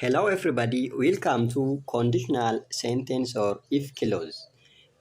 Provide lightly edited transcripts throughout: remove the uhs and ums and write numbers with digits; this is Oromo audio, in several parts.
Hello everybody, welcome to conditional sentence or if clause.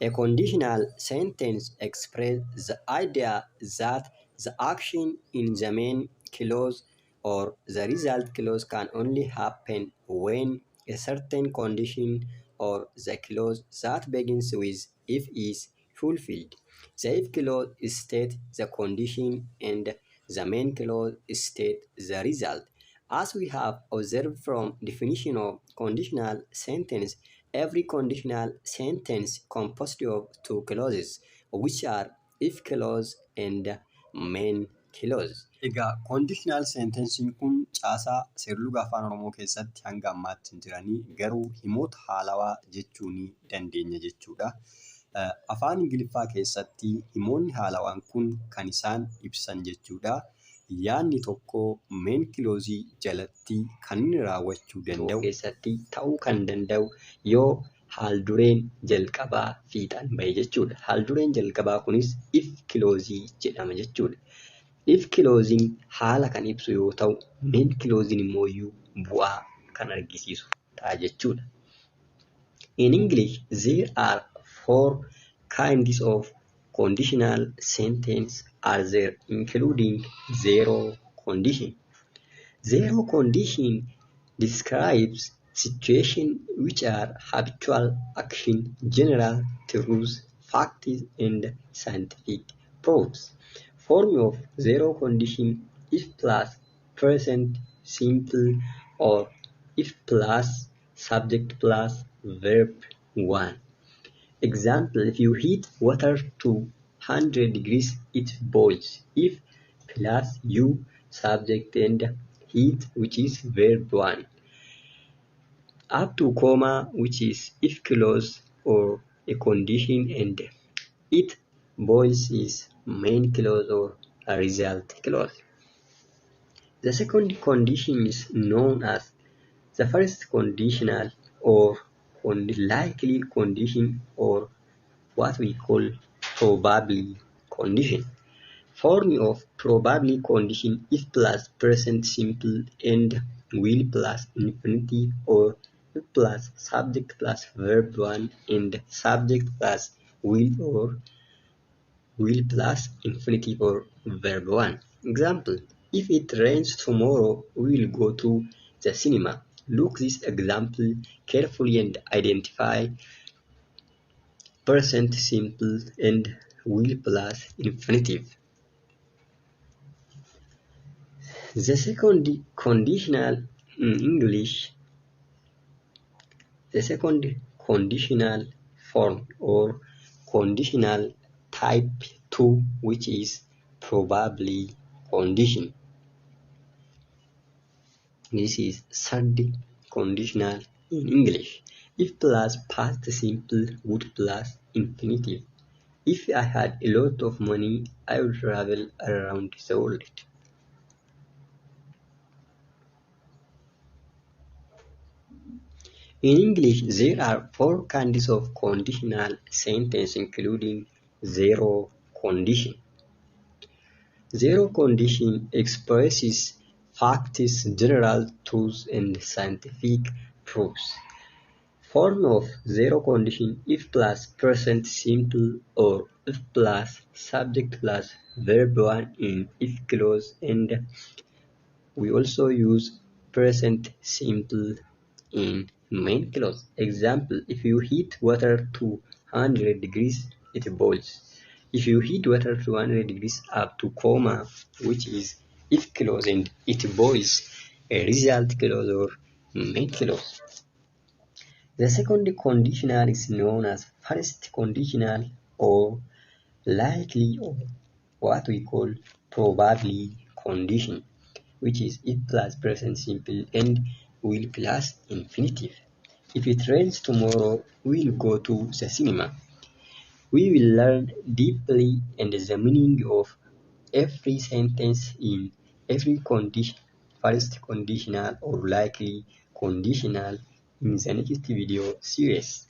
A conditional sentence expresses the idea that the action in the main clause or the result clause can only happen when a certain condition or the clause that begins with if is fulfilled. The if clause states the condition and the main clause states the result. As we have observed from definition of conditional sentence, every conditional sentence composed of two clauses, which are if clause and main clause. Egaa conditional sentensiin kun caasaa seerluga afaan Oromoo keessatti hanga ammaatti hin jiranii garuu himoota haalawaa jechuu ni dandeenya jechuudha. Afaan Ingiliffaa keessatti himoonni haalawaan kun kan isaan ibsan jechuudha. Yaadni tokko main clause jalatti kan inni raawwachuu danda'u keessatti ta'uu kan danda'u yoo haaldureen jalqabaa fiixaan bahe jechuudha. Haaldureen jalqabaa kunis if clause jedhama jechuudha. If clause haala kan ibsu yoo ta'u, main clause immoo bu'aa kan argisiisu ta'a jechuudha. In English, there are 4 kinds of conditional sentence are there, including zero condition. Zero condition describes situations which are habitual action, general truths, facts, and scientific proofs. Form of zero condition: if plus present simple or if plus subject plus verb 1. Example: if you heat water to 100 degrees, it boils. If plus you subject and heat, which is verb 1. Up to comma, which is if clause or a condition, and it boils is main clause or a result clause. The second condition is known as the first conditional or likely condition, or what we call probably condition. Form of probably condition: if plus present simple and will plus infinitive, or if plus subject plus verb 1 and subject plus will, or will plus infinitive or verb 1. Example: if it rains tomorrow, we will go to the cinema. Look this example carefully and identify present simple and will plus infinitive. The second conditional in English, the second conditional form or conditional type 2, which is probably condition. This is third conditional in English. If plus past simple, would plus infinitive. If I had a lot of money, I would travel around the world. In English, there are 4 kinds of conditional sentence, including zero condition. Zero condition expresses facts, general truths, and scientific proofs. Form of zero condition: if plus present simple, or if plus subject plus verb 1 in if clause, and we also use present simple in main clause. Example: if you heat water to 100 degrees, it boils. If you heat water to 100 degrees up to comma, which is if clause, and it boils, a result clause or main clause. The second conditional is known as first conditional or likely, or what we call probably condition, which is if plus present simple and will plus infinitive. If it rains tomorrow, we will go to the cinema. We will learn deeply and the meaning of every sentence in every condition, first conditional or likely conditional, in the next video series.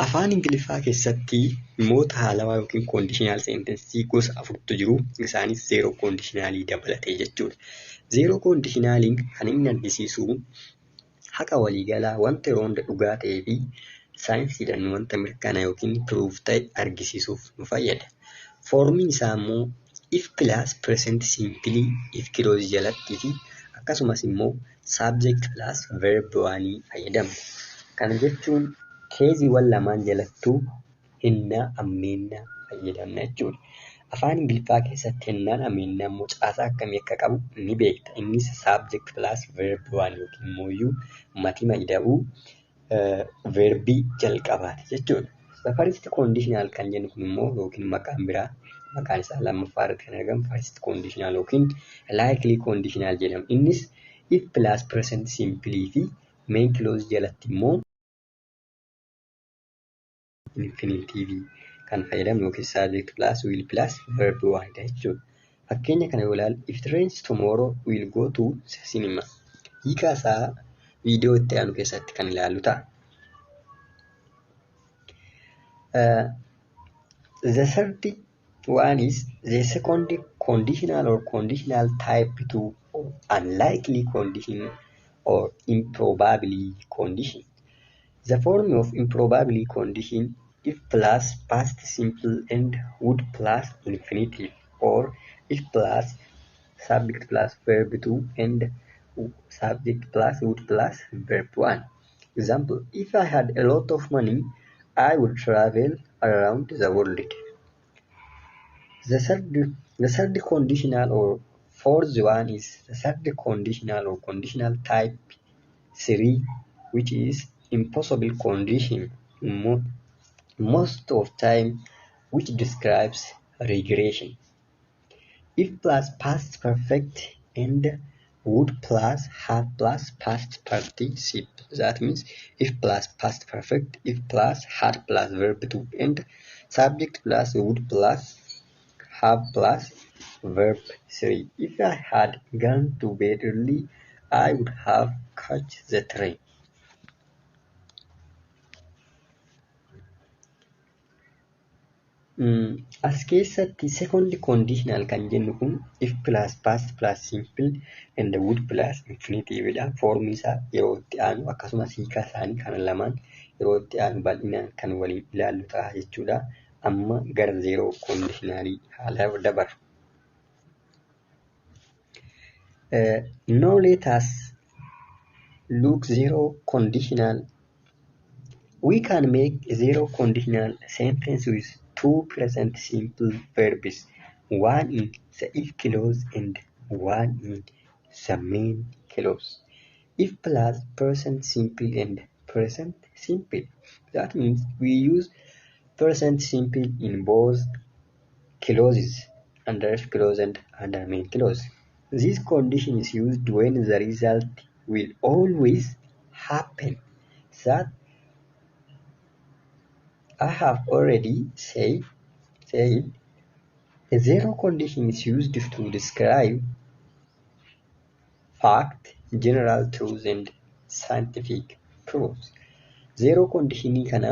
Afaan Ingiliffaa keessatti himoota haalawaa yookiin conditional sentence gosa 4tu jiru. Isaanis zero conditionalii dabalatee jechuudha. Zero conditionaliin kan inni argisiisu haqa waliigalaa wanta yeroo hunda dhugaa ta'ee fi saayinsiidhaan wanta mirkanaa'e yookiin piruuf ta'e argisiisuuf nu fayyada. Foormiin isaa immoo if plus present simply if clause jalatti fi akkasumas immoo subject plus verb waanii fayyadamna. Kana jechuun keeziiwwan lamaan jalattuu hinnaa ammeennaa fayyadamna jechuudha. Afaan Ingiliffaa keessatti hinnaan ammeennaa immoo caasaa akkamii akka qabu ni beekta. Innis subject plus verb waan yookiin immoo matima ida'uu verbii jalqabaati jechuudha. The first conditional kan jennu kun immoo yookiin maqaan biraa maqaan isaa lammaffaa irratti kan argamu first conditional yookiin likely conditional jedhama. Innis if plus present simple fi main clause jalatti immoo infinitive kan fayyadamnu yookiin subject plus will plus verb waanidha jechuudha. Fakkeenya kana yoo ilaalle if it rains tomorrow we'll go to cinema. Hiika isaa viidiyoo itti aanu keessatti kan ilaallu ta'a. The third one is the second conditional or conditional type to unlikely condition or improbably condition. The form of improbably condition if plus past simple and would plus infinitive, or if plus subject plus verb 2 and subject plus would plus verb 1. Example, if I had a lot of money, I would travel around the world. The third conditional or fourth one is the third conditional or conditional type 3, which is impossible condition. Most of time, which describes regression. If plus past perfect and would plus have plus past participle. That means if plus past perfect, if plus had plus verb 2 and subject plus would plus have plus verb 3. If I had gone to bed early, I would have caught the train. As keessatti second conditional kan jennu kun if plus past plus simple and would plus infinitive dha. Foormi isaa yeroo itti aanu akkasumas hiika isaanii kana lamaan yeroo itti aanu bal'inaan kan waliin ilaallu ta'a jechuudha. Amma gara zeroo conditionalii haala dabarru. Now let us look zero conditional. We can make a zero conditional sentence with two present simple verbs, one in the if clause and one in the main clause. If plus present simple and present simple. That means we use present simple in both clauses, under if clause and under main clause. This condition is used when the result will always happen. That I have already said a zero condition is used to describe fact, general truths and scientific proofs. Zero conditionii kana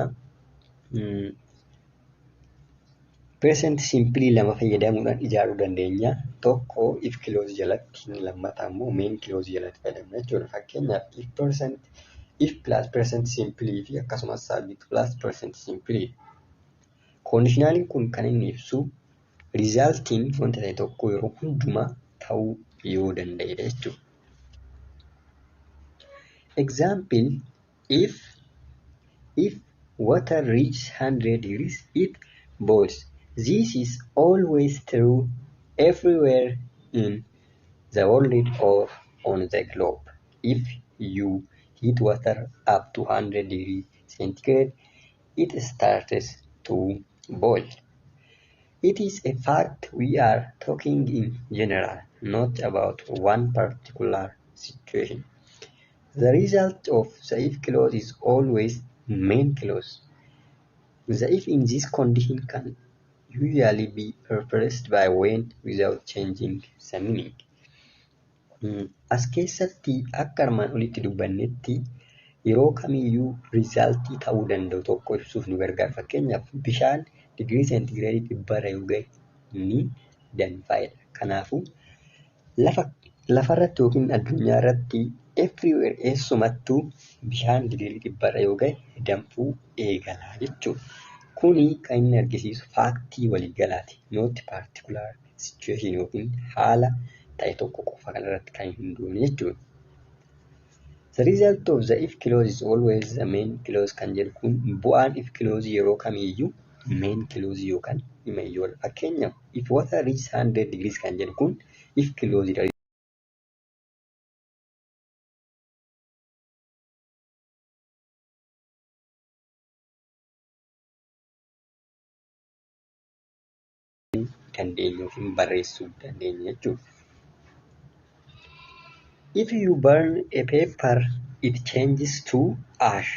present simply lama fayyadamuudhaan ijaaruu dandeenya. Tokko if clause jalatti, lammataa immoo main clause jalatti fayyadamna jechuudha. Fakkeenyaaf if plus present simply fi akkasumas subject plus present simply. Conditionaliin kun kan inni ibsu resultiin wanta ta'e tokko yeroo hundumaa ta'uu yoo danda'edha jechuudha. Example, if water reaches 100 degrees, it boils. This is always true everywhere in the world or on the globe. If you heat water up to 100 degrees centigrade, it starts to boil. It is a fact we are talking in general, not about one particular situation. The result of the if clause is always main clause. The if in this condition can usually be replaced by when without changing the meaning. As keessatti akka armaan olitti dubbannetti yeroo kamiyyuu riizaaltii ta'uu danda'u tokko ibsuuf nu gargaara. Fakkeenyaaf bishaan digirii seentigireedii 100 yoo ga'e ni danfa'edha. Kanaafuu lafarratti yookiin addunyaa irratti everywhere eessumattuu bishaan digirii 100 yoo ga'e danfuu eegala jechuudha. Kuni kan inni argisiisu faaktii waliigalaati. Not particular situation yookiin haala ta'e tokko qofa kanarratti kan hin hundoofne jechuudha. The result of the if clause is always the main clause kan jedhu kun bu'aan if clause yeroo kamiiyyuu main clause yookaan himayyoodha. Fakkeenyaaf if water reaches 100 degrees kan jedhu kun if clause dha. Dandeenya yookiin barreessuu dandeenya jechuudha. If you burn a paper, it changes to ash.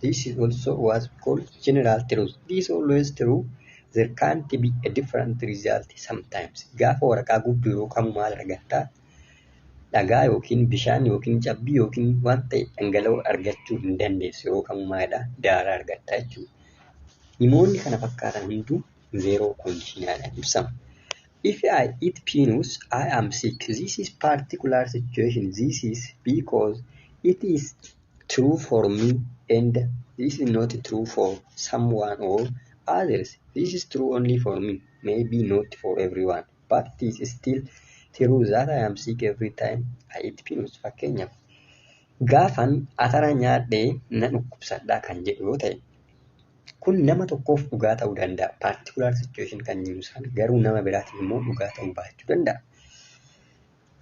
This is also what's called general truth. This is always true. There can't be a different result sometimes. Gaafa waraqaa gubdu yoo kamuu maal argattaa? Dhagaa yookiin bishaan yookiin cabbii yookiin waan ta'e dhangala'oo argachuu hin dandeessu yeroo kamuu maalidhaa? Daaraa argattaa jechuudha. Dhimoonni kana fakkaatan hunduu zeeroo koondishinaadhaan ibsama. If I eat peanuts, I am sick. This is particular situation. This is because it is true for me and this is not true for someone or others. This is true only for me, maybe not for everyone, but it is still true that I am sick every time I eat peanuts. Fakkeenyaaf gaafan atara nyaadhee na dhukkubsadhaa kan jedhu yoo ta'e kun nama tokkoof dhugaa ta'uu danda'a. Particular situation kan jiru sana garuu nama biraatiif immoo dhugaa ta'uu baachuu danda'a.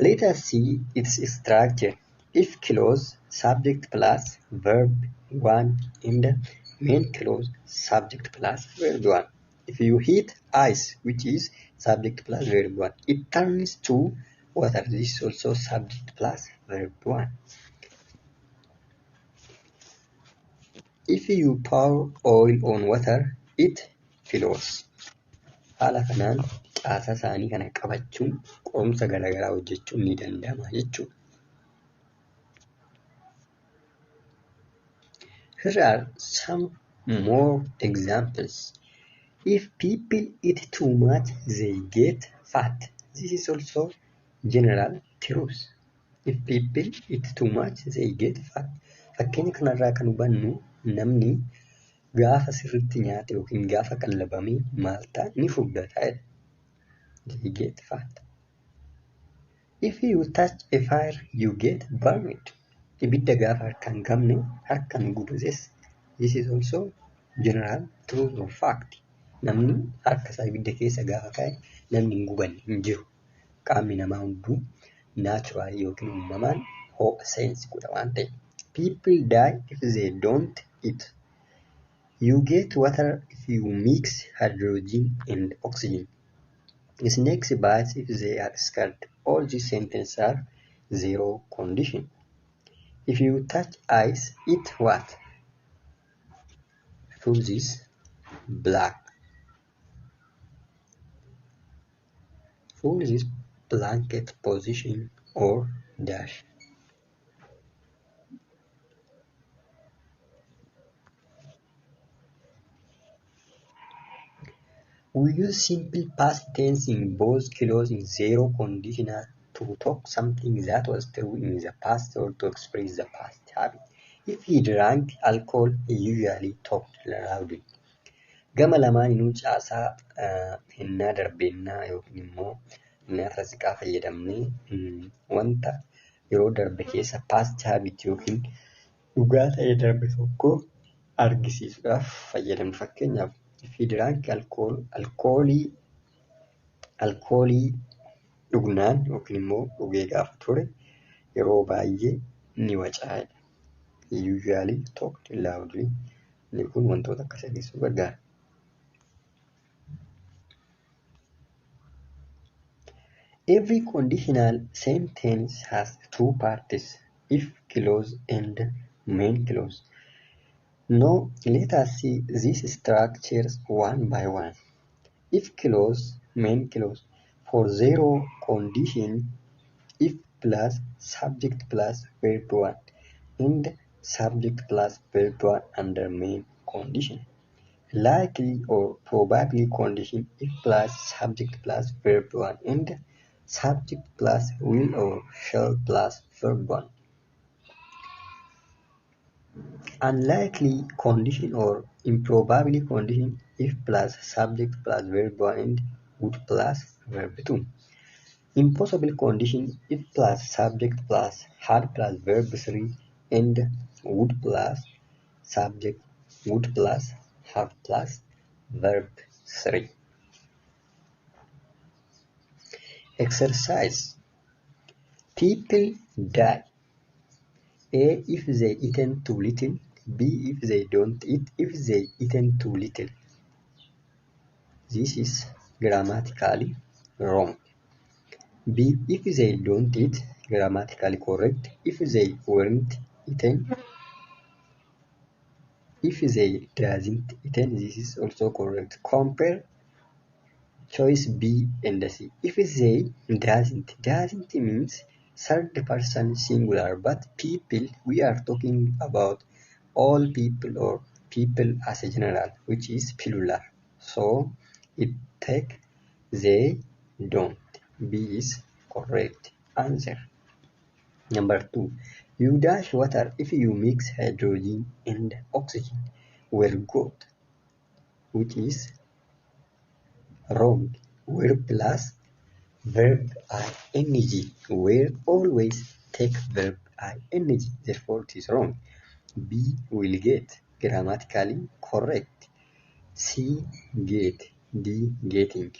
Let us see its structure. If clause subject plus verb 1 and main clause subject plus verb 1. If you heat ice, which is subject plus verb 1, it turns to water. This is also subject plus verb 1. If you pour oil on water, it flows. Haala kanaan caasaa isaanii kana qabachuun qorumsa garaagaraa hojjechuun ni danda'ama jechuudha. Here are some more examples. If people eat too much, they get fat. This is also general truth. If people eat too much, they get fat. Fakkeenya kanarraa kan hubannu namni gaafa sirriitti nyaate yookiin gaafa qallabamee maal ta'a ni furdata. They get fat. If you touch a fire, you get burned. Ibidda gaafa harkaan qabne harkaan gubates. This is also general truth or fact. Namni harka isaa ibidda keessa gaafa kaa'e namni hin gubanne hin jiru. Qaamni namaa hunduu natural yookiin uumamaan ho'a seensi godha waan ta'eef. People die if they don't eat. You get water if you mix hydrogen and oxygen. Snakes bite if they are scared. All these sentences are zero condition. If you touch ice, it what? Freezes black. Freezes blanket position or dash. We use simple past tense in both clauses in zero conditional to talk something that was true in the past or to express the past habit. If he drank alcohol, he usually talked loudly. Gama lamaaninuu caasaa hinnaa darbeennaa yookiin immoo nyaata siqaa fayyadamnee wanta yeroo darbe keessa past habit yookiin dhugaa ta'e darbe tokko argisiisuudhaaf fayyadamna. Fakkeenyaaf if he drank alcohol, alkoolii dhugnaan yookiin immoo dhugee gaafa ture yeroo baay'ee ni wacaa'edha. He usually talked loudly. Inni kun wantoota akkas agarsiisuu gargaara. Every conditional sentence has two parts, if clause and main clause. Now let us see these structures one by one. If clause, main clause. For zero condition, if plus subject plus verb 1 and subject plus verb 1 under main condition. Likely or probably condition if plus subject plus verb 1 and subject plus will or shall plus verb 1. Unlikely condition or improbably condition if plus subject plus verb 1 and would plus verb 2. Impossible condition if plus subject plus had plus verb 3 and would plus subject would plus have plus verb 3. Exercise. People die. A if they eaten too little. B if they don't eat if they eaten too little. This is grammatically wrong. B if they don't eat, grammatically correct. If they weren't eaten, if they doesn't eaten, this is also correct. Compare choice B and C. If they doesn't means third person singular, but people, we are talking about all people or people as a general, which is plural. So it take they don't. B is correct answer. Number 2. You dash water if you mix hydrogen and oxygen. Were good, which is wrong. Were plus verb ing. Were always take verb ing. Therefore it is wrong. B will get grammatically correct. C get. D getting.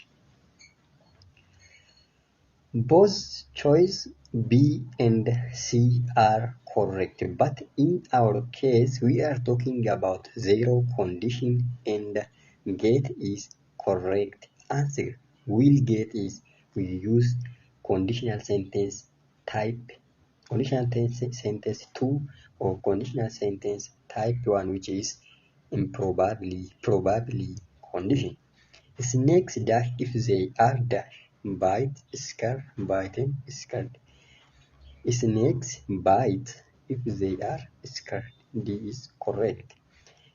Both choice B and C are correct, but in our case we are talking about zero condition and get is correct answer. Will get is we use conditional sentence type conditional sentence 2 or conditional sentence type 1, which is improbably probably condition. Snakes dash if they are dash. Bite, scare, bitten, scared. Snakes bite if they are scared. D is correct.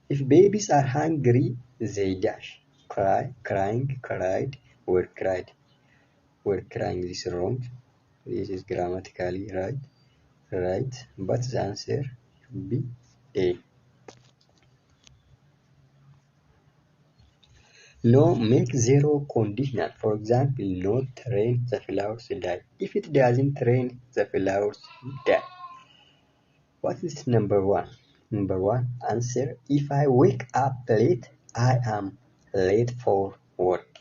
If babies are hungry, they dash. Cry, crying, cried, were cried. Were crying, this is wrong. This is grammatically right, but the answer should be A. No, make zero conditional. For example, not rain, the flowers die. If it doesn't rain, the flowers die. What is number 1? Number 1 answer. If I wake up late, I am late for work.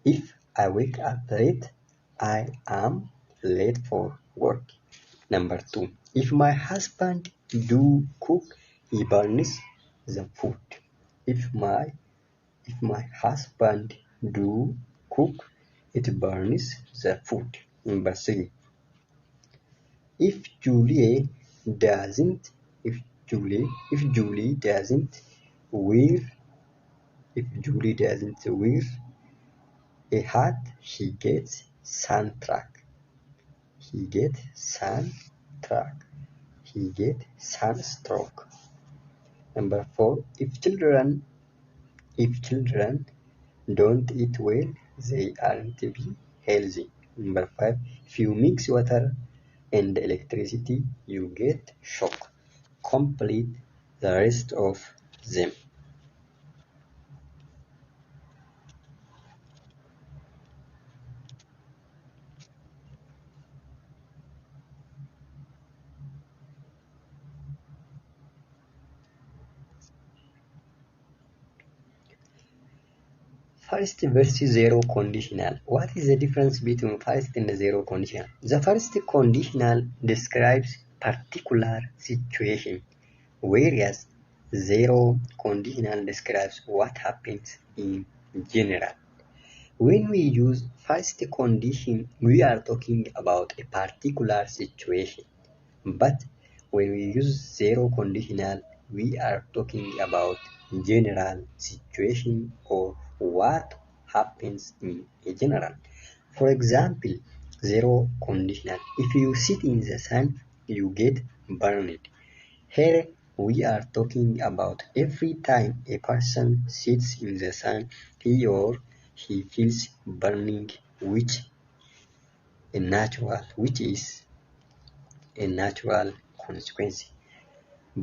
If I wake up late, I am late for work. Number 2. If my husband do cook, he burns the food. If my husband do cook, it burns the food. Number 3. If Julie doesn't, if Julie doesn't wear, if Julie doesn't wear a hat, he gets sunstruck. He gets sunstruck. He gets sunstroke. Number 4. If children don't eat well, they aren't be healthy. Number 5. If you mix water and electricity, you get shock. Complete the rest of them. First versus zero conditional. What is the difference between first and zero conditional? The first conditional describes particular situation, whereas zero conditional describes what happens in general. When we use first condition, we are talking about a particular situation. But when we use zero conditional, we are talking about general situation or what happens in a general. For example, zero conditional. If you sit in the sun, you get burned. Here we are talking about every time a person sits in the sun, he or she feels burning, which is a natural consequence.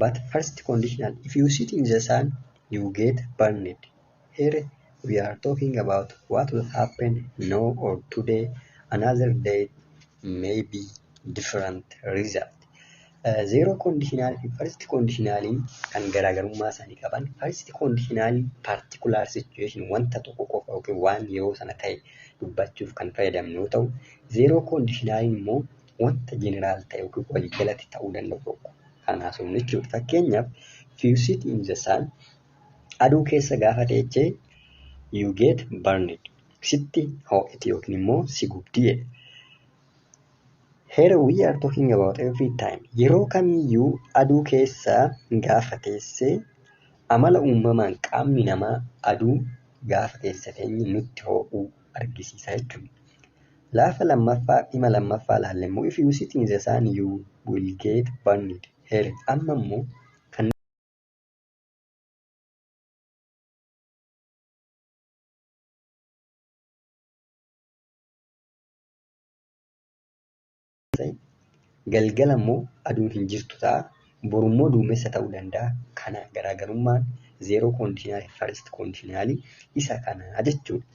But first conditional, if you sit in the sun, you get burned. Here we are talking about what will happen now or today, another day, maybe different result. Zero conditional fi first conditionaliin kan garaagarummaa isaanii qaban. First conditional particular situation wanta tokko qofa yookiin waan yeroo sana ta'e dubbachuuf kan fayyadamnu yoo ta'u, zero conditional immoo wanta general ta'e yookiin waliigalatti ta'uu danda'u tokko kan haasofnu jechuudha. Fakkeenyaaf if you sit in the sun, aduu keessa gaafa teechee you get burned, sitti ho'iti yookiin immoo si gubdi jedha. Here we are talking about every time. Yeroo kamiyyuu aduu keessa gaafa teessee amala uumamaan qaamni namaa aduu gaafa keessa teenye nutti ho'uu argisiisa jechuudha. Dhima lammaffaa ilaalle immoo if you sit in the sun you will get burned. Here amma immoo kan galgala immoo aduun hin jirtu ta'a. Borummoo duumessa ta'uu danda'a. Kana garaagarummaan zero conditional first conditional isa kana jechuudha.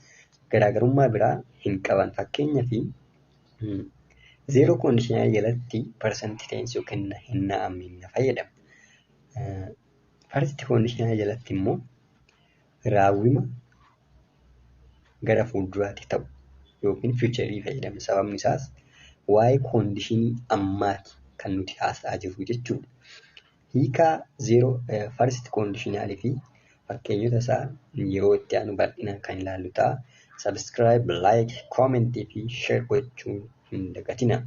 Garaagarummaa biraa hin qaban. Fakkeenyaaf zero conditional jalatti percentage tense yookiin hin na'amne fayyadama. First conditional jalatti immoo raawwima gara fuulduraatti ta'u yookiin fuucharii fayyadama. Sababni isaas waa'ee koondishinii ammaati kan nuti haasa'aa jirru jechuudha. Hiikaa first conditional fi fakkeenyota isaa yeroo itti aanu bal'inaan kan ilaallu ta'a. Subscribe, like, comment fi share gochuun hin dagatinaa.